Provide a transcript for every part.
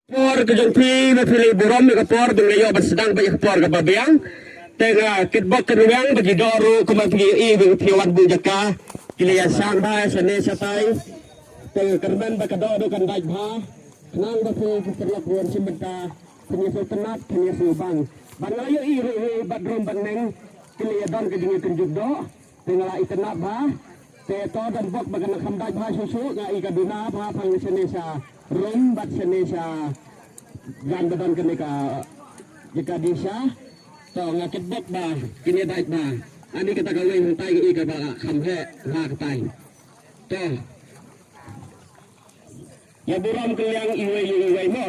Por ke jong pi me pilih buram ke por dengan yo bersedang banyak por ke babiang tengah kitbok ke ruang bagi doru kuma pergi i bagi piwan bu jaka kiliya sambai sene satai tengah kerban baka doru kan baik ba nang ba pi terlak ruang simbenta penyesu tenat penyesu bang bangayo i badrum baneng kiliya don ke jingi kunjuk do tengah itenat ba te to dan bok baka nak kambaj ba susu nga i kaduna ba pang sene sa rum bat sene sa gan badan kene ka jika disa to ngakit bok ba kini daik ba ani kita gawe huntai ke ika ba khamhe ha katai to ya buram keliang iwe mo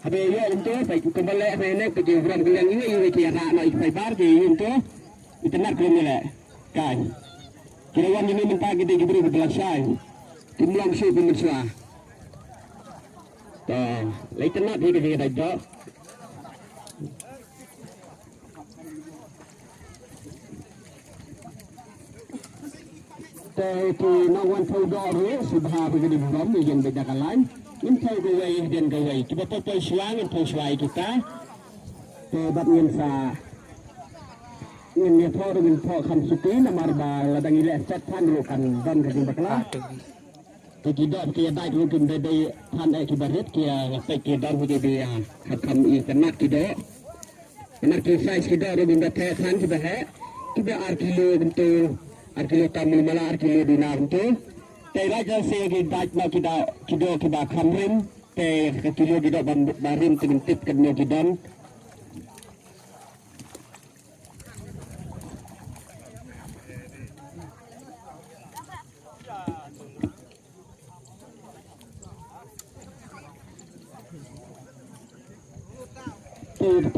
habe yo untu pai kembali apa ini ke buram keliang iwe ki ana na ik pai bar ki untu itenar kene kai kirawan ini minta gede gibri belasai timlang su pemirsa leitan nak dia kerja dah jauh. Tapi nawan tahu doa sudah begini belum yang bedakan lain. Ini tahu gawai dan gawai. Kita tahu suai, tahu suai kita. Sebab yang sa ini tahu dengan tahu kan suki nama arba ladang ilah setan dulu kan dan kerja baklah. Tidak kitaได้รู้กันได้ท่านไอ้ที่บริษัทkitaไปkita danผู้jadiทำอีกนักtidakนักที่ใช้kitaรู้กันได้ท่านที่บริษัทkita arkilo bentuk arkilo tamu malah arkilo dinar bentukแต่ราชการkitaมาkita kamrinแต่kita kita barin dengan tip kerja kita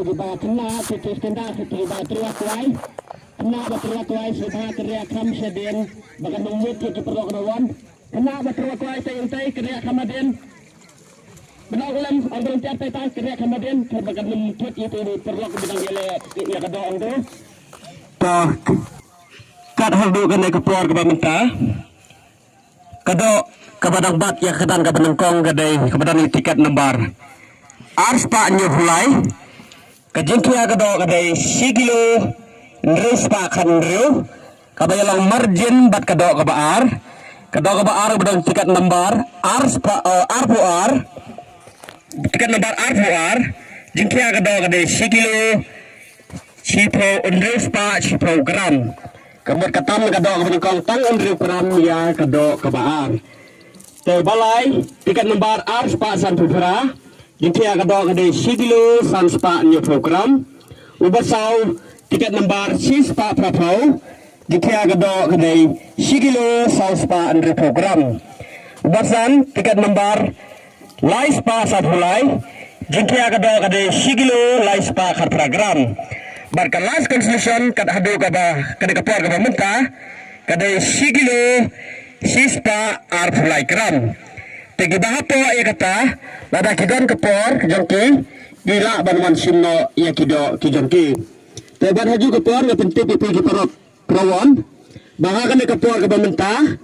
Tiba kena kena tiba terlakuai kena terlakuai sudah teriak kam sedin bagan mengmut ke perlu kawan kena terlakuai tay teriak kamadin benar ulam orang tiap tay teriak kamadin bagan mengmut itu perlu bidang ele ya kadang tu toh kad haldu kena ke por ke pemerintah kado kabadang bat ya kadang kabadang kong kadai kabadang tiket nomor ars pak nyulai kejengkia kado kadai sigilo nres pak kanriu kabayalang margin bat kado kabaar bedang tiket nomor ars pak arpuar tiket nomor arpuar jengkia kado kadai sigilo cipo nres pak cipo gram kemudian katam kado kabadang tang nres gram ya kado kabaar te balai tiket nomor ars pak santupura Jika ada sigilo sanspa new program, ubasau tiket nomor sispa prapau. Jika ada sigilo sanspa new program, ubasan tiket nomor laispa satulai. Jika ada sigilo laispa kar program. Barkan last conclusion kat hadu kaba kada kapor kaba mentah kada sigilo sispa arpulai gram. Tegi bahapo ya kata lada kidon kepor jongki gila banwan simno ya kido kijongki teban haju kepor nga penting pipi kiparok prawon bahakan kepor ke pemerintah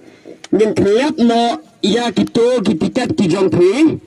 ngin kliap no ya kito kitikat kijongki